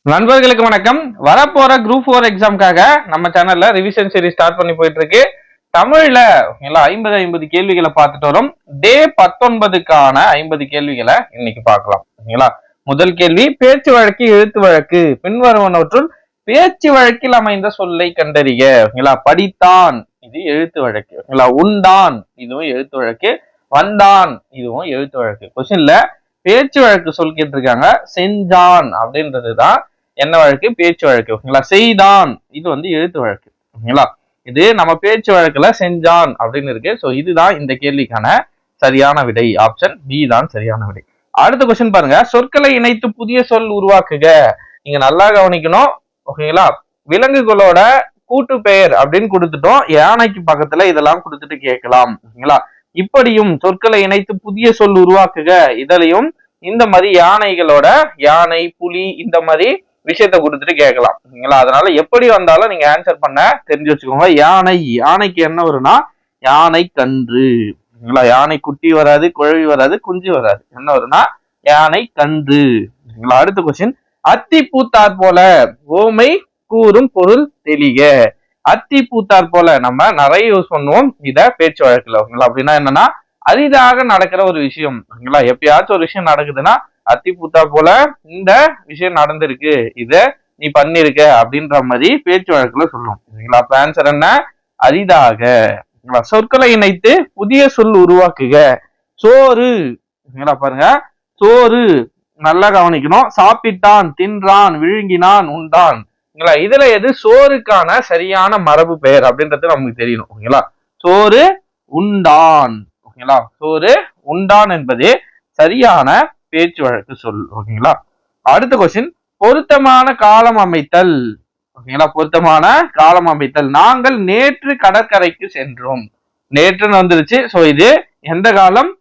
நண்பர்களுக்கு வணக்கம். வரப்போற குரூப் 4 எக்ஸாம்காக நம்ம சேனல்ல ரிவிஷன் சீரிஸ் ஸ்டார்ட் பண்ணி போயிட்டு இருக்கு. தமிழ்ல 50 கேள்விகளை பார்த்துட்டு வரோம். டே 19க்கான 50 கேள்விகளை இன்னைக்கு பார்க்கலாம். ஓகேங்களா? முதல் கேள்வி, பேச்சு வழக்கு எழுத்து வழக்கு பின்வருவனவற்றுள் பேச்சு வழக்கில் அமைந்த சொல்லை கண்டறிக. ஓகேங்களா? படித்தான், இது எழுத்து வழக்கு. ஓகேங்களா? உண்டான், இதுவும் எழுத்து வழக்கு. வந்தான், இதுவும் எழுத்து வழக்கு. கொஸ்டின்ல பேச்சு வழக்கு சொல் கேட்டிருக்காங்க. செஞ்சான் அப்படின்றதுதான் என்ன வழக்கு? பேச்சு வழக்கு. ஓகேங்களா? செய்தான், இது எழுத்து வழக்கு. ஓகேங்களா? இது நம்ம பேச்சு வழக்குல செஞ்சான் அப்படின்னு இருக்கு. சோ இதுதான் இந்த கேள்விக்கான சரியான விடை. ஆப்ஷன் பி தான் சரியான விடை. அடுத்த கொஸ்டின் பாருங்க, சொற்களை இணைத்து புதிய சொல் உருவாக்குக. நீங்க நல்லா கவனிக்கணும். ஓகேங்களா? விலங்குகளோட கூட்டு பெயர் அப்படின்னு கொடுத்துட்டோம். யானைக்கு பக்கத்துல இதெல்லாம் கொடுத்துட்டு கேட்கலாம். ஓகேங்களா? இப்படியும் சொற்களை இணைத்து புதிய சொல் உருவாக்குக. இதுலயும் இந்த மாதிரி யானைகளோட யானை, புலி, இந்த மாதிரி விஷயத்த கொடுத்துட்டு கேட்கலாம். ஓகேங்களா? அதனால எப்படி வந்தாலும் நீங்க ஆன்சர் பண்ண தெரிஞ்சு வச்சுக்கோங்க. யானை, யானைக்கு என்ன வரும்னா யானை கன்று. ஓகேங்களா? யானை குட்டி வராது, குழவி வராது, குஞ்சு வராது. என்ன வரும்னா யானை கன்று. ஓகேங்களா? அடுத்த கொஸ்டின், அத்தி பூத்தார் போல ஓமை கூறும் பொருள் தெளிக. அத்தி பூத்தார் போல நம்ம நிறைய யூஸ் பண்ணுவோம் இத பேச்சு வழக்குல. ஓகேங்களா? அப்படின்னா என்னன்னா அரிதாக நடக்கிற ஒரு விஷயம். ஓகேங்களா? எப்பயாச்சும் ஒரு விஷயம் நடக்குதுன்னா அத்தி பூத்தா போல இந்த விஷயம் நடந்திருக்கு, இத நீ பண்ணிருக்க அப்படின்ற மாதிரி பேச்சு வழக்குல சொல்லும். ஓகேங்களா? அப்ப ஆன்சர் என்ன? அரிதாக. சொற்களை இணைத்து புதிய சொல் உருவாக்குக. சோறு. ஓகேங்களா? பாருங்க, சோறு நல்லா கவனிக்கணும். சாப்பிட்டான், தின்றான், விழுங்கினான், உண்டான். ஓகேங்களா? இதுல எது சோறுக்கான சரியான மரபு பெயர் அப்படின்றது நமக்கு தெரியணும். ஓகேங்களா? சோறு உண்டான். ஓகேங்களா? சோறு உண்டான் என்பது சரியான பேச்சு வழக்கு சொல். ஓகேங்களா? அடுத்த கொஸ்டின், பொருத்தமான காலம் அமைத்தல். ஓகேங்களா? பொருத்தமான காலம் அமைத்தல். நாங்கள் நேற்று கடற்கரைக்கு சென்றோம். நேற்றுன்னு வந்துருச்சு. சோ இது எந்த காலம்?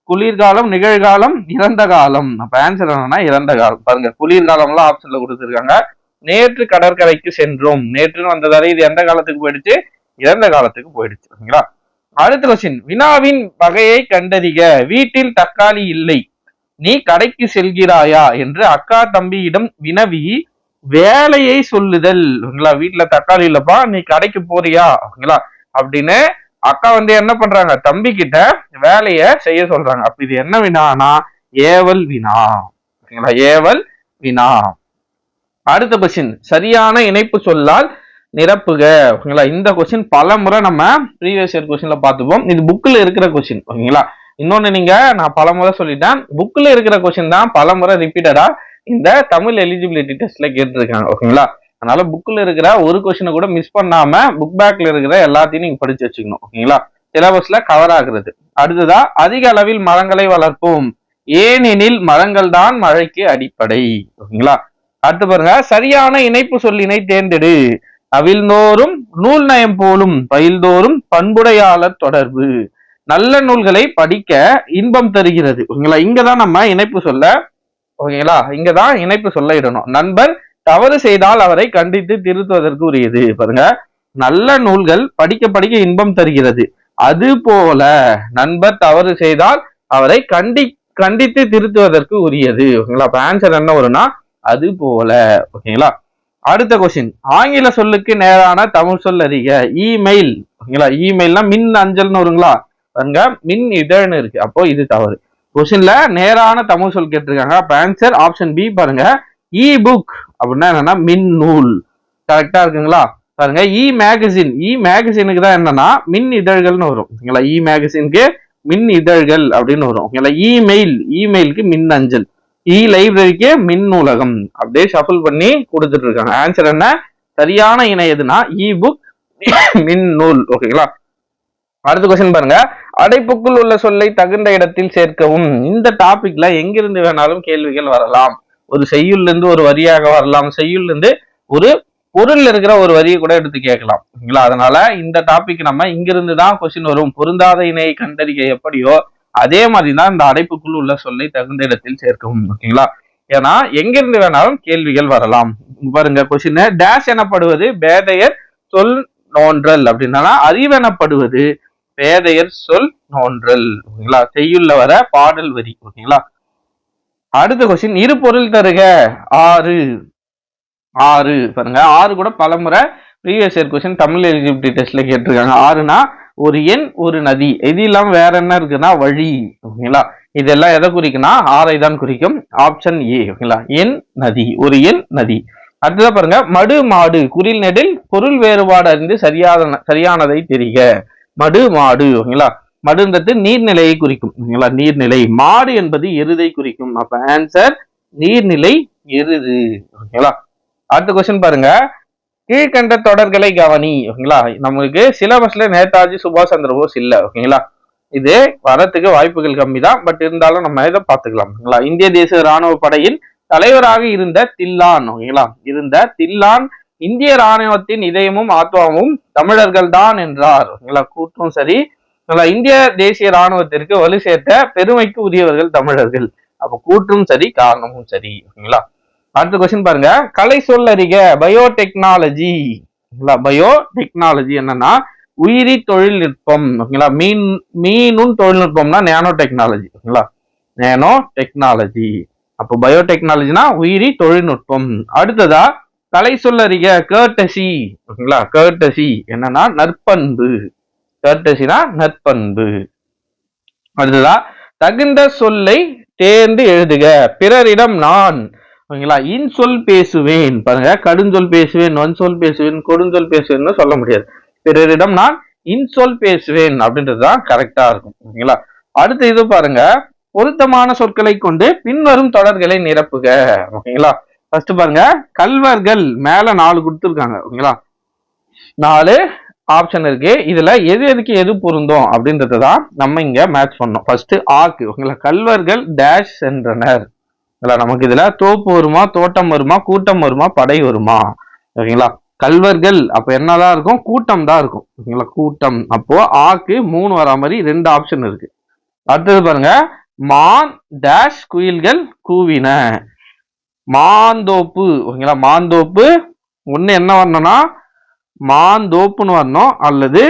குளிர்காலம், நிகழ்காலம், இறந்த காலம். அப்ப ஆன்சர் என்னன்னா இறந்த காலம். பாருங்க, குளிர்காலம் எல்லாம் ஆப்ஷன்ல கொடுத்துருக்காங்க. நேற்று கடற்கரைக்கு சென்றோம், நேற்றுன்னு வந்ததால இது எந்த காலத்துக்கு போயிடுச்சு? இறந்த காலத்துக்கு போயிடுச்சு. ஓகேங்களா? அடுத்த கொஸ்டின், வினாவின் வகையை கண்டறிக. வீட்டில் தக்காளி இல்லை, நீ கடைக்கு செல்கிறாயா என்று அக்கா தம்பியிடம் வினவி வேலையை சொல்லுதல். ஓகேங்களா? வீட்டுல தக்காளி இல்லப்பா, நீ கடைக்கு போறியா? ஓகேங்களா? அப்படின்னு அக்கா என்ன பண்றாங்க? தம்பி கிட்ட வேலைய செய்ய சொல்றாங்க. அப்ப இது என்ன வினானா ஏவல் வினா. ஓகேங்களா? ஏவல் வினா. அடுத்த கொஸ்டின், சரியான இணைப்பு சொல்லால் நிரப்புக. ஓகேங்களா? இந்த கொஸ்டின் பல முறை நம்ம ப்ரீவியஸ் இயர் கொஸ்டின்ல பார்த்துப்போம். இது புக்ல இருக்கிற கொஸ்டின். ஓகேங்களா? இன்னொன்னு நான் பல முறை சொல்லிட்டேன், புக்ல இருக்கிற கொஸ்டின் தான் பல முறை ரிப்பீட்டடா இந்த தமிழ் எலிஜிபிலிட்டி டெஸ்ட்ல கேட்டிருக்காங்க. ஓகேங்களா? அதனால புக்ல இருக்கிற ஒரு கொஸ்டினை கூட மிஸ் பண்ணாம புக் பேக்ல இருக்கிற எல்லாத்தையும் நீங்க படிச்சு வச்சுக்கணும். ஓகேங்களா? சிலபஸ்ல கவர் ஆகுறது. அடுத்ததா, அதிக அளவில் மரங்களை வளர்ப்போம், ஏனெனில் மரங்கள் தான் மழைக்கு அடிப்படை. ஓகேங்களா? அடுத்து பாருங்க, சரியான இணைப்பு சொல்லினை தேர்ந்தெடு. அவிழ்ந்தோறும் நூல் நயம் போலும், பயில்தோறும் பண்புடையாளர் தொடர்பு. நல்ல நூல்களை படிக்க இன்பம் தருகிறது. ஓகேங்களா? இங்கதான் நம்ம இணைப்பு சொல்ல. ஓகேங்களா? இங்கதான் இணைப்பு சொல்ல இடணும். நண்பர் தவறு செய்தால் அவரை கண்டித்து திருத்துவதற்கு உரியது. பாருங்க, நல்ல நூல்கள் படிக்க படிக்க இன்பம் தருகிறது. அது போல நண்பர் தவறு செய்தால் அவரை கண்டித்து திருத்துவதற்கு உரியது. ஓகேங்களா? அப்ப ஆன்சர் என்ன வரும்னா அது போல. ஓகேங்களா? அடுத்த கொஸ்டின், ஆங்கில சொல்லுக்கு நேரான தமிழ் சொல் அறிக. இமெயில். ஓகேங்களா? இமெயில்னா மின் அஞ்சல்னு வருங்களா? பாருங்க, மின் இதழ்னு இருக்கு. அப்போ இது தவறு. கொஸ்டின்ல நேரான தமிழ் சொல் கேட்டிருக்காங்க. அப்ப ஆன்சர் ஆப்ஷன் பி. பாருங்க, இ புக் அப்படின்னா என்னன்னா மின் நூல். கரெக்டா இருக்குங்களா? பாருங்க, இ மேகசின். இ மேகசினுக்கு தான் என்னன்னா மின் இதழ்கள்னு வரும். ஓகேங்களா? இ மேகசினுக்கு மின் இதழ்கள் அப்படின்னு வரும். ஓகேங்களா? இமெயில், இமெயிலுக்கு மின் அஞ்சல். இ லைப்ரரிக்கு மின் நூலகம். அப்படியே ஷஃபிள் பண்ணி கொடுத்துட்டு இருக்காங்க. ஆன்சர் என்ன? சரியான இணை எதுனா இ புக், மின் நூல். ஓகேங்களா? அடுத்த கொஸ்டின் பாருங்க, அடைப்புக்குள் உள்ள சொல்லை தகுந்த இடத்தில் சேர்க்கவும். இந்த டாபிக்ல எங்கிருந்து வேணாலும் கேள்விகள் வரலாம். ஒரு செய்யுள்ல இருந்து ஒரு வரியாக வரலாம், செய்யுள்ல இருந்து ஒரு பொருள்ல இருக்கிற ஒரு வரியை கூட எடுத்து கேட்கலாம். ஓகேங்களா? அதனால இந்த டாபிக் நம்ம இங்கிருந்து தான் கொஸ்டின் வரும். பொருந்தாத இணையை கண்டறிய எப்படியோ அதே மாதிரிதான் இந்த அடைப்புக்குள் உள்ள சொல்லை தகுந்த இடத்தில் சேர்க்கவும். ஓகேங்களா? ஏன்னா எங்கிருந்து வேணாலும் கேள்விகள் வரலாம். பாருங்க, கொஸ்டின், டேஷ் எனப்படுவது பேதையர் சொல் நோன்றல். அப்படின்னா அறிவெனப்படுவது பேதையர் சொல் நோன்றல். ஓகேங்களா? செய்யுள்ள வர பாடல் வரி. ஓகேங்களா? அடுத்த கொஸ்டின், இரு பொருள் தருக. ஆறு. ஆறு பாருங்க, ஆறு கூட பலமுறை previous year question Tamil eligibility டெஸ்ட்ல கேட்டிருக்காங்க. ஆறுனா ஒரு எண் ஒரு நதி, இது இல்லாம வேற என்ன இருக்குன்னா வழி. ஓகேங்களா, இதெல்லாம் எதை குறிக்குன்னா ஆறை தான் குறிக்கும். Option A. ஓகேங்களா, எண் நதி, ஒரு எண் நதி. அடுத்ததா பாருங்க, மடு மாடு குறில் நெடில் பொருள் வேறுபாடு அறிந்து சரியானதை தெரிக. மடு மாடு. ஓகேங்களா, மடுன்றது நீர்நிலையை குறிக்கும். ஓகேங்களா, நீர்நிலை. மாடு என்பது எருதை குறிக்கும். அப்ப ஆன்சர் நீர்நிலை எருது. ஓகேங்களா, அடுத்த கொஸ்டின் பாருங்க, கீழ்கண்ட தொடர்களை கவனி. ஓகேங்களா, நமக்கு சிலபஸ்ல நேதாஜி சுபாஷ் சந்திர போஸ் இல்ல. ஓகேங்களா, இது வரத்துக்கு வாய்ப்புகள் கம்மி தான், பட் இருந்தாலும் நம்ம இதை பார்த்துக்கலாம். ஓகேங்களா, இந்திய தேசிய ராணுவ படையின் தலைவராக இருந்த தில்லான். ஓகேங்களா, இருந்த தில்லான் இந்திய ராணுவத்தின் இதயமும் ஆத்மாவும் தமிழர்கள் தான் என்றார். ஓகேங்களா, கூற்றும் சரி. இந்திய தேசிய ராணுவத்திற்கு வலு சேர்த்த பெருமைக்கு உரியவர்கள் தமிழர்கள். அப்ப கூற்றும் சரி, காரணமும் சரி. ஓகேங்களா, அடுத்த கொஸ்டின் பாருங்க, கலை சொல்லறிக. பயோடெக்னாலஜி. பயோடெக்னாலஜி என்னன்னா உயிரி தொழில்நுட்பம். ஓகேங்களா, மீனும் தொழில்நுட்பம்னா நேனோ டெக்னாலஜி. ஓகேங்களா, நேனோ டெக்னாலஜி. அப்போ பயோடெக்னாலஜினா உயிரி தொழில்நுட்பம். அடுத்ததா கலை சொல்லறிக. கர்டசி. ஓகேங்களா, கர்டசி என்னன்னா நற்பண்பு. கர்டசினா நற்பண்பு. அடுத்ததா தகுந்த சொல்லை தேர்ந்து எழுதுக. பிறரிடம் நான். ஓகேங்களா, இன்சொல் பேசுவேன். பாருங்க, கடுஞ்சொல் பேசுவேன், நொன்சொல் பேசுவேன், கொடுஞ்சொல் பேசுவேன்னு சொல்ல முடியாது. பிறரிடம் நான் இன்சொல் பேசுவேன் அப்படின்றதுதான் கரெக்டா இருக்கும். ஓகேங்களா, அடுத்து இது பாருங்க, பொருத்தமான சொற்களை கொண்டு பின்வரும் தொடர்களை நிரப்புக. ஓகேங்களா, ஃபர்ஸ்ட் பாருங்க, கல்வர்கள் மேல 4 கொடுத்துருக்காங்க. ஓகேங்களா, 4 ஆப்ஷன் இருக்கு. இதுல எது எதுக்கு எது பொருந்தும் அப்படின்றதுதான் நம்ம இங்க மேட்ச் பண்ணோம். ஃபர்ஸ்ட் ஆக்கு. ஓகேங்களா, கல்வர்கள் டேஷ் சென்றனர். நமக்கு இதுல தோப்பு வருமா, தோட்டம் வருமா, கூட்டம் வருமா, படை வருமா? ஓகேங்களா, கல்வர்கள் அப்ப என்னதான் இருக்கும், கூட்டம் தான் இருக்கும். ஓகேங்களா, கூட்டம். அப்போ ஆக்கு 3 வரா மாதிரி 2 ஆப்ஷன் இருக்கு. அடுத்தது பாருங்க, மான் டேஷ் குயில்கள் கூவின. மாந்தோப்பு. ஓகேங்களா, மாந்தோப்பு ஒண்ணு என்ன வரணும்னா மாந்தோப்புன்னு வரணும், அல்லது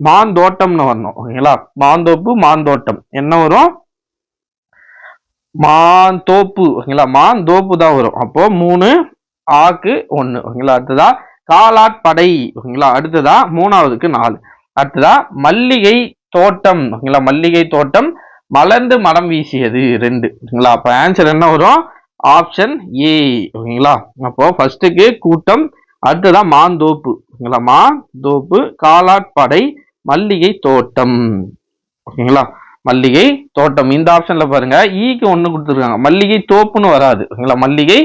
மாந்தோட்டம்னு வரணும். ஓகேங்களா, மாந்தோப்பு மாந்தோட்டம் என்ன வரும், மாந்தோப்பு. ஓகேங்களா, மாந்தோப்பு தான் வரும். அப்போ 3 ஆக்கு 1. ஓகேங்களா, அடுத்ததா காலாட்படை. ஓகேங்களா, அடுத்ததா 3வதுக்கு 4. அடுத்ததா மல்லிகை தோட்டம். ஓகேங்களா, மல்லிகை தோட்டம் மலர்ந்து மனம் வீசியது 2. ஓகேங்களா, அப்ப ஆன்சர் என்ன வரும், ஆப்ஷன் ஏ. ஓகேங்களா, அப்போ ஃபர்ஸ்டுக்கு கூட்டம், அடுத்ததா மாந்தோப்பு. ஓகேங்களா, மாந்தோப்பு, காலாட்படை, மல்லிகை தோட்டம். ஓகேங்களா, மல்லிகை தோட்டம். இந்த ஆப்ஷன்ல பாருங்க, ஈக்கு 1 கொடுத்துருக்காங்க. மல்லிகை தோப்புன்னு வராது. ஓகேங்களா, மல்லிகை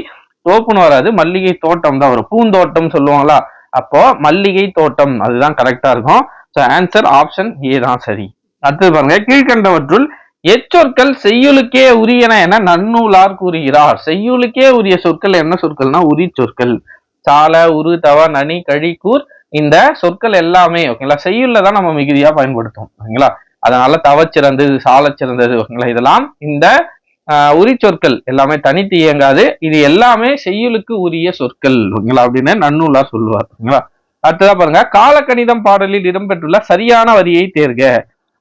தோப்புன்னு வராது, மல்லிகை தோட்டம் தான் வரும். பூந்தோட்டம் சொல்லுவாங்களா, அப்போ மல்லிகை தோட்டம் அதுதான் கரெக்டா இருக்கும். ஸோ ஆன்சர் ஆப்ஷன் ஏ தான் சரி. அடுத்தது பாருங்க, கீழ்கண்டவற்றுள் எச்சொற்கள் செய்யுளுக்கே உரியன என நன்னூலார் கூறுகிறார். செய்யுளுக்கே உரிய சொற்கள் என்ன சொற்கள்னா உரி சொற்கள். சால, உரு, தவ, நனி, கழி, கூர், இந்த சொற்கள் எல்லாமே ஓகேங்களா செய்யுள்ள தான் நம்ம மிகுதியா பயன்படுத்தும். ஓகேங்களா, அதனால தவச்சிறந்தது, சால சிறந்தது. ஓகேங்களா, இதெல்லாம் இந்த உரி சொற்கள் எல்லாமே தனித்து இயங்காது. இது எல்லாமே செய்யுளுக்கு உரிய சொற்கள். ஓகேங்களா, அப்படின்னு நன்னூலார் சொல்லுவார். ஓகேங்களா, அடுத்ததா பாருங்க, காலக்கணிதம் பாடலில் இடம்பெற்றுள்ள சரியான வரியை தேர்க.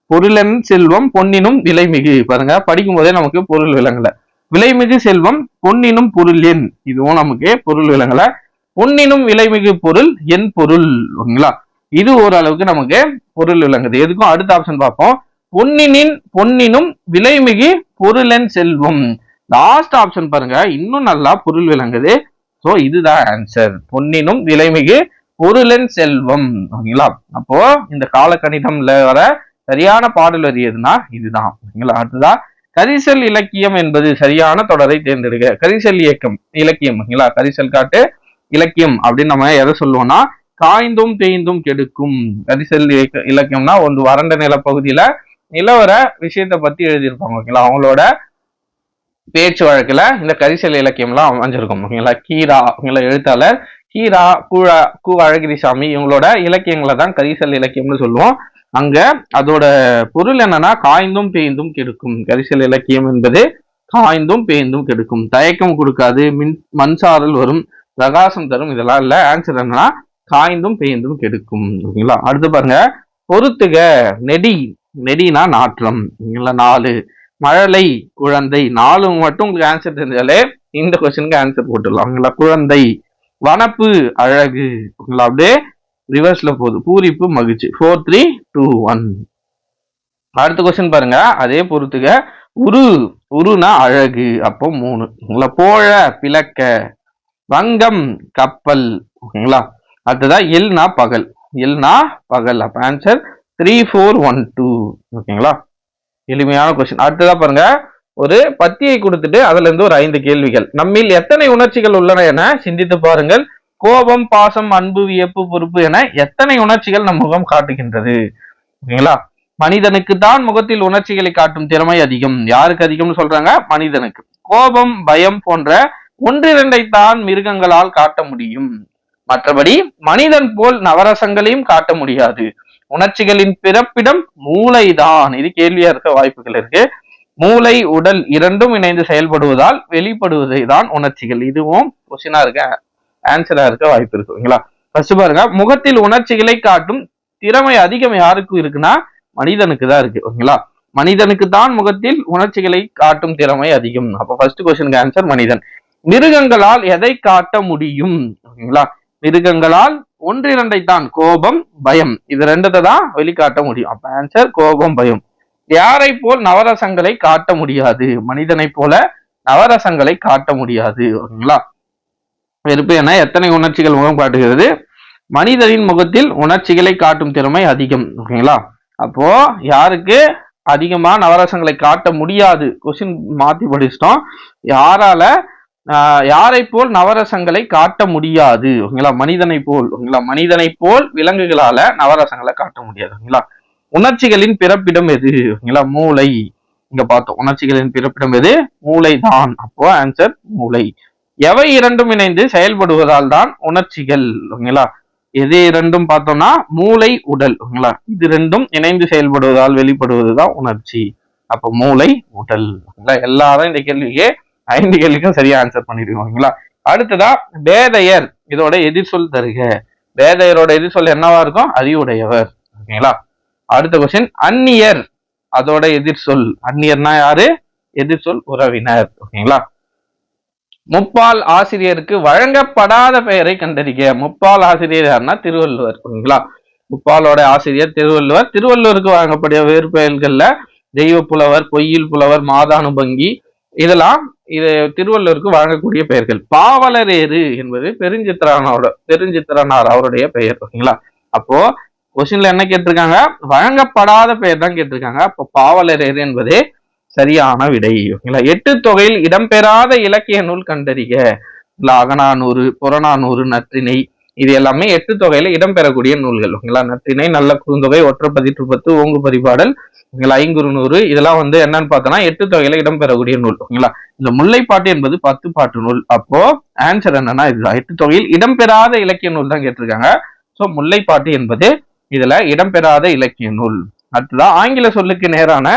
பொருளென் செல்வம் பொன்னினும் விலைமிகு. பாருங்க, படிக்கும் போதே நமக்கு பொருள் விளங்கல. விலைமிகு செல்வம் பொன்னினும் பொருள் எண், இதுவும் நமக்கு பொருள் விளங்கல. பொன்னினும் விலைமிகு பொருள் என் பொருள். ஓகேங்களா, இது ஓரளவுக்கு நமக்கு பொருள் விளங்குது. எதுக்கும் அடுத்த ஆப்ஷன் பார்ப்போம். பொன்னினும் விலைமிகு பொருளென் செல்வம். லாஸ்ட் ஆப்ஷன் பாருங்க, இன்னும் நல்லா பொருள் விளங்குது. சோ இதுதான் ஆன்சர், பொன்னினும் விலைமிகு பொருளென் செல்வம். ஓகேங்களா, அப்போ இந்த காலக்கணிதம்ல வர சரியான பாடல் வரி எதுனா இதுதான். ஓகேங்களா, அடுத்ததான் கரிசல் இலக்கியம் என்பது சரியான தொடரை தேர்ந்தெடுக்க. கரிசல் இலக்கியம். ஓகேங்களா, கரிசல் காட்டு இலக்கியம் அப்படின்னு நம்ம எதை சொல்லுவோம்னா காய்ந்தும் தேய்ந்தும் கெடுக்கும். கரிசல் இலக்கியம்னா ஒரு வறண்ட நிலப்பகுதியில நிலவர விஷயத்த பத்தி எழுதியிருப்பாங்க. ஓகேங்களா, அவங்களோட பேச்சு வழக்குல இந்த கரிசல் இலக்கியம் எல்லாம் அமைஞ்சிருக்கும். ஓகேங்களா, கீரா ஓகேங்களா எழுத்தாளர் கீரா, கு அழகிரிசாமி இவங்களோட இலக்கியங்களை தான் கரிசல் இலக்கியம்னு சொல்லுவோம். அங்க அதோட பொருள் என்னன்னா காய்ந்தும் பேய்ந்தும் கெடுக்கும். கரிசல் இலக்கியம் என்பது காய்ந்தும் பேய்ந்தும் கெடுக்கும். தயக்கம் கொடுக்காது, மண்சாரல் வரும், பிரகாசம் தரும், இதெல்லாம் இல்ல. ஆன்சர் என்னன்னா காய்ந்தும் பேய்ந்தும் கெடுக்கும். ஓகேங்களா, அடுத்து பாருங்க, பொறுத்துக. நெடினா நாற்றம். ஓகேங்களா, 4 மழலை குழந்தை. 4 மட்டும் உங்களுக்கு ஆன்சர் தெரிஞ்சாலே இந்த கொஸ்டினுக்கு ஆன்சர் போட்டுடலாம். ஓகேங்களா, குழந்தை வனப்பு அழகு. அப்படியே ரிவர்ஸ்ல போகுது. பூரிப்பு மகிழ்ச்சி. 4 3 2 1. அடுத்த கொஸ்டின் பாருங்க, அதே பொறுத்துக. உரு, உருனா அழகு, அப்போ 3. போழ பிளக்க, வங்கம் கப்பல். ஓகேங்களா. அடுத்ததா எல்னா பகல், எல்னா பகல். அப்ப ஆன்சர் 3 4 1 2. ஓகேங்களா. எளிமையான கொஸ்டின். அடுத்ததா பாருங்க, ஒரு பத்தியை கொடுத்துட்டு அதுல இருந்து ஒரு 5 கேள்விகள். நம்மில் எத்தனை உணர்ச்சிகள் உள்ளன என சிந்தித்து பாருங்கள். கோபம், பாசம், அன்பு, வியப்பு, பொறுப்பு என எத்தனை உணர்ச்சிகள் நம் முகம் காட்டுகின்றது. ஓகேங்களா. மனிதனுக்கு தான் முகத்தில் உணர்ச்சிகளை காட்டும் திறமை அதிகம். யாருக்கு அதிகம்னு சொல்றாங்க? மனிதனுக்கு. கோபம், பயம் போன்ற 1 2 தான் மிருகங்களால் காட்ட முடியும். மற்றபடி மனிதன் போல் நவரசங்களையும் காட்ட முடியாது. உணர்ச்சிகளின் பிறப்பிடம் மூளைதான். இது கேள்வியா இருக்க வாய்ப்புகள் இருக்கு. மூளை, உடல் இரண்டும் இணைந்து செயல்படுவதால் வெளிப்படுவதை தான் உணர்ச்சிகள். இதுவும் கொஸ்டினா இருக்க ஆன்சரா இருக்க வாய்ப்பு இருக்கு. ஓகேங்களா. ஃபர்ஸ்ட் பாருங்க, முகத்தில் உணர்ச்சிகளை காட்டும் திறமை அதிகம் யாருக்கு இருக்குன்னா மனிதனுக்கு தான் இருக்கு. ஓகேங்களா. மனிதனுக்கு தான் முகத்தில் உணர்ச்சிகளை காட்டும் திறமை அதிகம். அப்ப ஃபர்ஸ்ட் கொஸ்டினுக்கு ஆன்சர் மனிதன். மிருகங்களால் எதை காட்ட முடியும்? ஓகேங்களா. மிருகங்களால் 1 2 தான், கோபம், பயம், இது 2 தான் வெளிக்காட்ட முடியும். அப்ப ஆன்சர் கோபம், பயம். யாரை போல் நவரசங்களை காட்ட முடியாது? மனிதனை போல நவரசங்களை காட்ட முடியாது. ஓகேங்களா. வெறுப்பு என எத்தனை உணர்ச்சிகள் முகம் காட்டுகிறது? மனிதனின் முகத்தில் உணர்ச்சிகளை காட்டும் திறமை அதிகம். ஓகேங்களா. அப்போ யாருக்கு அதிகமா நவரசங்களை காட்ட முடியாது? கொஸ்டின் மாத்தி படிச்சிட்டோம். யாரால யாரை போல் நவரசங்களை காட்ட முடியாது? ஓகேங்களா. மனிதனை போல். ஓகேங்களா. மனிதனை போல் விலங்குகளால நவரசங்களை காட்ட முடியாது. ஓகேங்களா. உணர்ச்சிகளின் பிறப்பிடம் எது? ஓகேங்களா. மூளை. இங்க பார்த்தோம். உணர்ச்சிகளின் பிறப்பிடம் எது? மூளை தான். அப்போ ஆன்சர் மூளை. எவை இரண்டும் இணைந்து செயல்படுவதால் தான் உணர்ச்சிகள்? ஓகேங்களா. எது இரண்டும் பார்த்தோம்னா மூளை, உடல். ஓகேங்களா. இது ரெண்டும் இணைந்து செயல்படுவதால் வெளிப்படுவதுதான் உணர்ச்சி. அப்ப மூளை, உடல். எல்லாரும் இந்த கேள்விக்கு 5 கேள்விக்கும் சரியா ஆன்சர் பண்ணிருக்கோம். ஓகேங்களா. அடுத்ததா பேதையர், இதோட எதிர் சொல் தருக. பேதையரோட எதிர் சொல் என்னவா இருக்கும்? அறிவுடையவர். ஓகேங்களா. அடுத்த கொஸ்டின், அந்நியர், அதோட எதிர் சொல். அந்நியர்னா யாரு? எதிர் சொல் உறவினர். ஓகேங்களா. முப்பால் ஆசிரியருக்கு வழங்கப்படாத பெயரை கண்டறிக. முப்பால் ஆசிரியர் யாருன்னா திருவள்ளுவர். ஓகேங்களா. முப்பாலோட ஆசிரியர் திருவள்ளுவர். திருவள்ளுவருக்கு வழங்கப்பட்ட வேறு பெயர்கள்ல தெய்வ புலவர், பொய்யில் புலவர், மாதானுபங்கி, இதெல்லாம் இது திருவள்ளுவருக்கு வழங்கக்கூடிய பெயர்கள். பாவலரேறு என்பது பெருஞ்சித்திரனார் அவருடைய பெயர். ஓகேங்களா. அப்போ கொஸ்டின்ல என்ன கேட்டிருக்காங்க? வழங்கப்படாத பெயர் தான் கேட்டிருக்காங்க. அப்போ பாவலரேறு என்பதே சரியான விடை. ஓகேங்களா. 8 தொகையில் இடம்பெறாத இலக்கிய நூல் கண்டறிக. அகநானூறு, புறநானூறு, நற்றிணை, இது எல்லாமே 8 தொகையில இடம்பெறக்கூடிய நூல்கள். ஓகேங்களா. நற்றிணை, நல்ல குறுந்தொகை, ஒற்றப்பதிற்று 10, ஓங்கு பரிபாடல், ஐங்குறுநூறு, இதெல்லாம் என்னன்னு பார்த்தோம்னா 8 தொகையில இடம்பெறக்கூடிய நூல். ஓகேங்களா. இந்த முல்லைப்பாட்டு என்பது 10 பாட்டு நூல். அப்போ ஆன்சர் என்னன்னா இதுதான். 8 தொகையில் இடம்பெறாத இலக்கிய நூல் தான் கேட்டிருக்காங்க. சோ முல்லைப்பாட்டு என்பது இதுல இடம்பெறாத இலக்கிய நூல். அடுத்ததான் ஆங்கில சொல்லுக்கு நேரான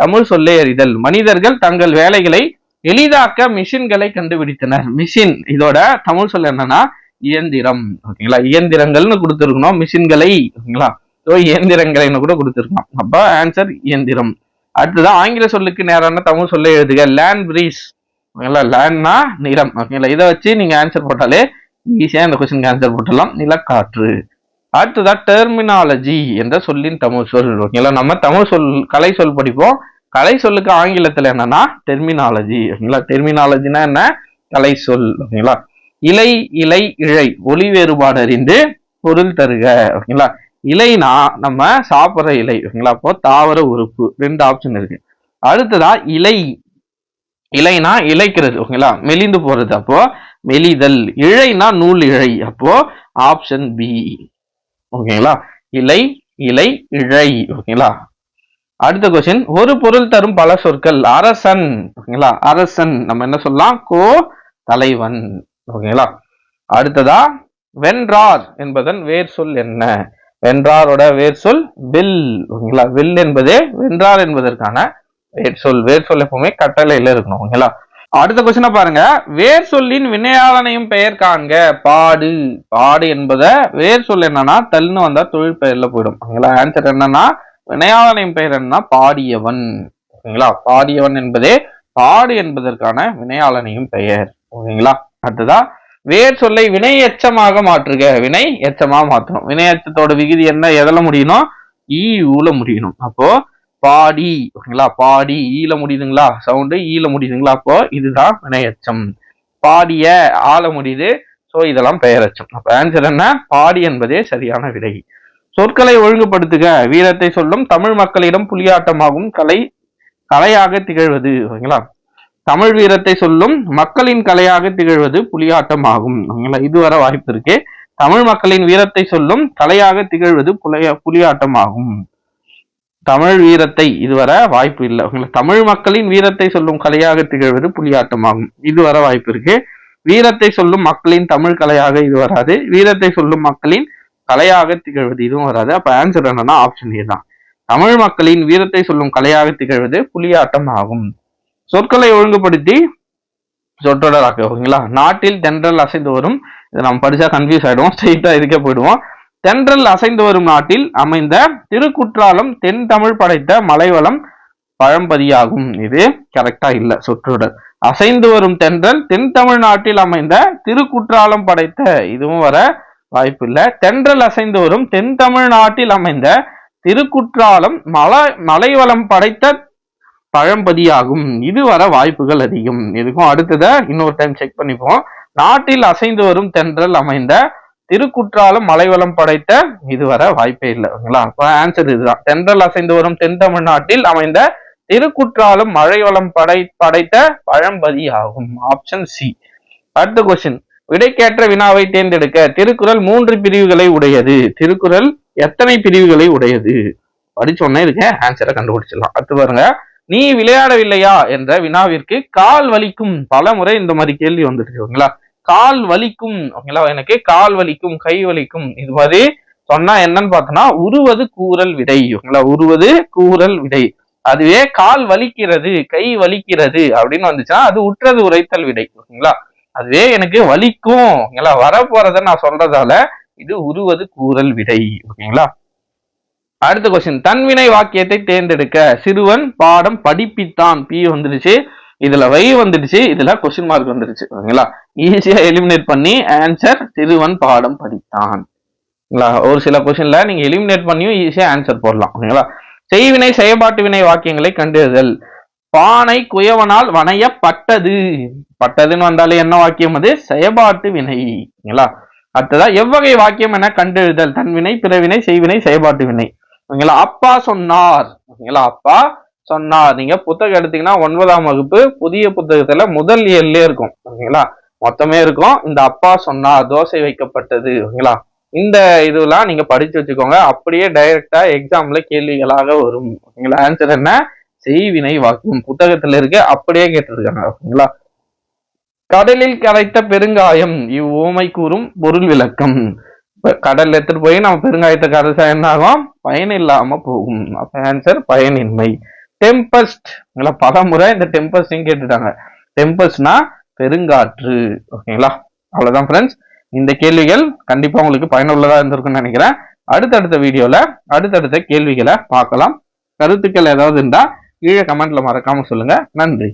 தமிழ் சொல்லை அறிதல். மனிதர்கள் தங்கள் வேலைகளை எளிதாக்க மிஷின்களை கண்டுபிடித்தனர். மிஷின், இதோட தமிழ் சொல் என்னன்னா இயந்திரம். ஓகேங்களா. இயந்திரங்கள்னு கொடுத்துருக்கணும், மிஷின்களை. ஓகேங்களா. இயந்திரங்களைன்னு கூட கொடுத்துருக்கோம். அப்ப ஆன்சர் இயந்திரம். அடுத்ததான் ஆங்கில சொல்லுக்கு நேரான தமிழ் சொல்லை எழுதுக. Land breeze. ஓகேங்களா. லேண்ட்னா நிலம். ஓகேங்களா. இதை வச்சு நீங்க ஆன்சர் போட்டாலே ஈஸியா இந்த கொஸ்டினுக்கு ஆன்சர் போட்டலாம். நிலக்காற்று. அடுத்ததா டெர்மினாலஜி என்ற சொல்லின் தமிழ் சொல். ஓகேங்களா. நம்ம தமிழ் சொல் கலை சொல் படிப்போம். கலை சொல்லுக்கு ஆங்கிலத்துல என்னன்னா டெர்மினாலஜி. ஓகேங்களா. டெர்மினாலஜினா என்ன? கலை சொல். ஓகேங்களா. இலை, இலை, இழை, ஒளி வேறுபாடு அறிந்து பொருள் தருக. ஓகேங்களா. இலைனா நம்ம சாப்பிட்ற இலை. ஓகேங்களா. அப்போ தாவர உறுப்பு. 2 ஆப்ஷன் இருக்கு. அடுத்ததா இலை, இலைனா இலைக்கிறது. ஓகேங்களா. மெலிந்து போறது. அப்போ மெலிதல். இழைனா நூல் இழை. அப்போ ஆப்ஷன் பி. ஓகேங்களா. இலை, இலை, இழை. ஓகேங்களா. அடுத்த கொஸ்டின், ஒரு பொருள் தரும் பல சொற்கள். அரசன். ஓகேங்களா. அரசன் நம்ம என்ன சொல்லலாம்? தலைவன். ஓகேங்களா. அடுத்ததா வென்றார் என்பதன் வேர் சொல் என்ன? வென்றாரோட வேர் சொல் வில். ஓகேங்களா. வில் என்பதே வென்றார் என்பதற்கான வேர் சொல். வேர் சொல் எப்பவுமே கட்டளையில இருக்கணும். ஓகேங்களா. அடுத்த கொஸ்டினை பாருங்க. வேர் சொல்லின் வினையாளனையும் பெயர் காண்க. பாடு. பாடு என்பத வேர் சொல் என்னன்னா தல்னு வந்தா தொழில் பெயர்ல போயிடும். ஓகேங்களா. ஆன்சர் என்னன்னா வினையாளனையும் பெயர் என்னன்னா பாடியவன். ஓகேங்களா. பாடியவன் என்பதே பாடு என்பதற்கான வினையாளனையும் பெயர். ஓகேங்களா. அடுத்ததா வேர் சொல்லை வினை எச்சமாக மாற்றுக. வினை எச்சமாக மாற்றணும். வினை எச்சத்தோட விகுதி என்ன? எதில் முடியணும்? ஈ ஊல முடியணும். அப்போ பாடி, ஓகேங்களா, பாடி ஈல முடியுதுங்களா, சவுண்டு ஈல முடியுதுங்களா, அப்போ இதுதான் வினை எச்சம். பாடிய ஆல முடியுது, சோ இதெல்லாம் பெயரெச்சம். அப்ப ஆன்சர் என்ன? பாடி என்பதே சரியான விடை. சொற்களை ஒழுங்குபடுத்துக. வீரத்தை சொல்லும் தமிழ் மக்களிடம் புலியாட்டமாகும் கலையாக திகழ்வது. ஓகேங்களா, தமிழ் வீரத்தை சொல்லும் மக்களின் கலையாக திகழ்வது புலியாட்டம் ஆகும். ஓகேங்களா, இது வர வாய்ப்பு இருக்கு. தமிழ் மக்களின் வீரத்தை சொல்லும் கலையாக திகழ்வது புலியாட்டம் ஆகும். தமிழ் வீரத்தை இதுவரை வாய்ப்பு இல்லை. ஓகேங்களா, தமிழ் மக்களின் வீரத்தை சொல்லும் கலையாக திகழ்வது புலியாட்டம் ஆகும். இது வர வாய்ப்பு இருக்கு. வீரத்தை சொல்லும் மக்களின் தமிழ் கலையாக இது வராது. வீரத்தை சொல்லும் மக்களின் கலையாக திகழ்வது இதுவும் வராது. அப்ப ஆன்சர் என்னன்னா ஆப்ஷன் ஏ தான். தமிழ் மக்களின் வீரத்தை சொல்லும் கலையாக திகழ்வது புலியாட்டம் ஆகும். சொற்களை ஒழுங்குபடுத்தி சொற்றொடராக்க. ஓகேங்களா, நாட்டில் தென்றல் அசைந்து வரும். இதை நம்ம படிச்சா கன்ஃபியூஸ் ஆயிடுவோம். ஸ்ட்ரெயிட்டா இதுக்கே போயிடுவோம். தென்றல் அசைந்து வரும் நாட்டில் அமைந்த திருக்குற்றாலம் தென் தமிழ் படைத்த மலைவளம் பழம்பதியாகும். இது கரெக்டா இல்ல. சொற்றொடர் அசைந்து வரும் தென்றல் தென் தமிழ்நாட்டில் அமைந்த திருக்குற்றாலம் படைத்த, இதுவும் வர வாய்ப்பு இல்லை. தென்றல் அசைந்து வரும் தென் தமிழ்நாட்டில் அமைந்த திருக்குற்றாலம் மலைவளம் படைத்த பழம்பதியாகும். இது வர வாய்ப்புகள் அதிகம். இதுக்கும் அடுத்தத இன்னொரு டைம் செக் பண்ணிப்போம். நாட்டில் அசைந்து வரும் தென்றல் அமைந்த திருக்குற்றாலம் மலைவளம் படைத்த, இது வர வாய்ப்பே இல்லை. ஓகேங்களா, அப்ப ஆன்சர் இதுதான். தென்றல் அசைந்து வரும் தென் தமிழ்நாட்டில் அமைந்த திருக்குற்றாலம் மலைவளம் படைத்த பழம்பதி ஆகும். Option C. அடுத்த கொஸ்டின், விடைக்கேற்ற வினாவை தேர்ந்தெடுக்க. திருக்குறள் 3 பிரிவுகளை உடையது. திருக்குறள் எத்தனை பிரிவுகளை உடையது? படிச்சோன்னே இருக்கேன், ஆன்சரை கண்டுபிடிச்சிடலாம். அடுத்து பாருங்க, நீ விளையாடவில்லையா என்ற வினாவிற்கு கால் வலிக்கும். பல முறை இந்த மாதிரி கேள்வி வந்துட்டு. ஓகேங்களா, கால் வலிக்கும். ஓகேங்களா, எனக்கு கால் வலிக்கும், கை வலிக்கும், இது மாதிரி சொன்னா என்னன்னு பார்த்தோம்னா உருவது கூறல் விடை. ஓகேங்களா, உருவது கூறல் விடை. அதுவே கால் வலிக்கிறது, கை வலிக்கிறது அப்படின்னு வந்துச்சுன்னா அது உற்றது உரைத்தல் விடை. ஓகேங்களா, அதுவே எனக்கு வலிக்கும் வர போறத நான் சொல்றதால இது உருவது கூறல் விடை. ஓகேங்களா, அடுத்த கொஸ்டின், தன்வினை வாக்கியத்தை தேர்ந்தெடுக்க. சிறுவன் பாடம் படிப்பித்தான். பி வந்துடுச்சு, இதுல வை வந்துடுச்சு, இதுல கொஸ்டின் மார்க் வந்துடுச்சு. ஓகேங்களா, ஈஸியா எலிமினேட் பண்ணி ஆன்சர் சிறுவன் பாடம் படித்தான். ஒரு சில கொஸ்டின்ல நீங்க எலிமினேட் பண்ணியும் ஈஸியா ஆன்சர் போடலாம். ஓகேங்களா, செய்வினை செயற்பாட்டு வினை வாக்கியங்களை கண்டறிதல். பானை குயவனால் வணையப்பட்டது. பட்டதுன்னு வந்தாலே என்ன வாக்கியம்? அது செயற்பாட்டு வினை. ஓகேங்களா, அடுத்ததா எவ்வகை வாக்கியம் என கண்டறிதல். தன்வினை, பிறவினை, செய்வினை, செயற்பாட்டு வினை. ஓகேங்களா, அப்பா சொன்னார். ஓகேங்களா, அப்பா சொன்னார். நீங்க புத்தகம் எடுத்தீங்கன்னா 9ஆம் வகுப்பு புதிய புத்தகத்துல முதல் இயல்லே இருக்கும். ஓகேங்களா, மொத்தமே இருக்கும். இந்த அப்பா சொன்னார், தோசை வைக்கப்பட்டது. ஓகேங்களா, இந்த இதெல்லாம் நீங்க படிச்சு வச்சுக்கோங்க. அப்படியே டைரக்டா எக்ஸாம்ல கேள்விகளாக வரும். ஓகேங்களா, ஆன்சர் என்ன? செய்வினை வாக்கியம். புத்தகத்துல இருக்க அப்படியே கேட்டிருக்காங்க. ஓகேங்களா, கடலில் கரைத்த பெருங்காயம். இவ்வோமை கூறும் பொருள் விளக்கம். கடல் எடுத்துட்டு போய் நம்ம பெருங்காயத்தை கரைச்சா என்ன ஆகும்? பயன் இல்லாம போகும். அப்ப ஆன்சர் பயனின்மை. டெம்பஸ்ட். பல முறை இந்த டெம்பஸ்ட் கேட்டுட்டாங்க. டெம்பஸ்ட்னா பெருங்காற்று. ஓகேங்களா, அவ்வளவுதான் ஃப்ரெண்ட்ஸ். இந்த கேள்விகள் கண்டிப்பா உங்களுக்கு பயனுள்ளதா இருந்திருக்கும்னு நினைக்கிறேன். அடுத்தடுத்த வீடியோல அடுத்தடுத்த கேள்விகளை பார்க்கலாம். கருத்துக்கள் ஏதாவது இருந்தா கீழே கமெண்ட்ல மறக்காம சொல்லுங்க. நன்றி.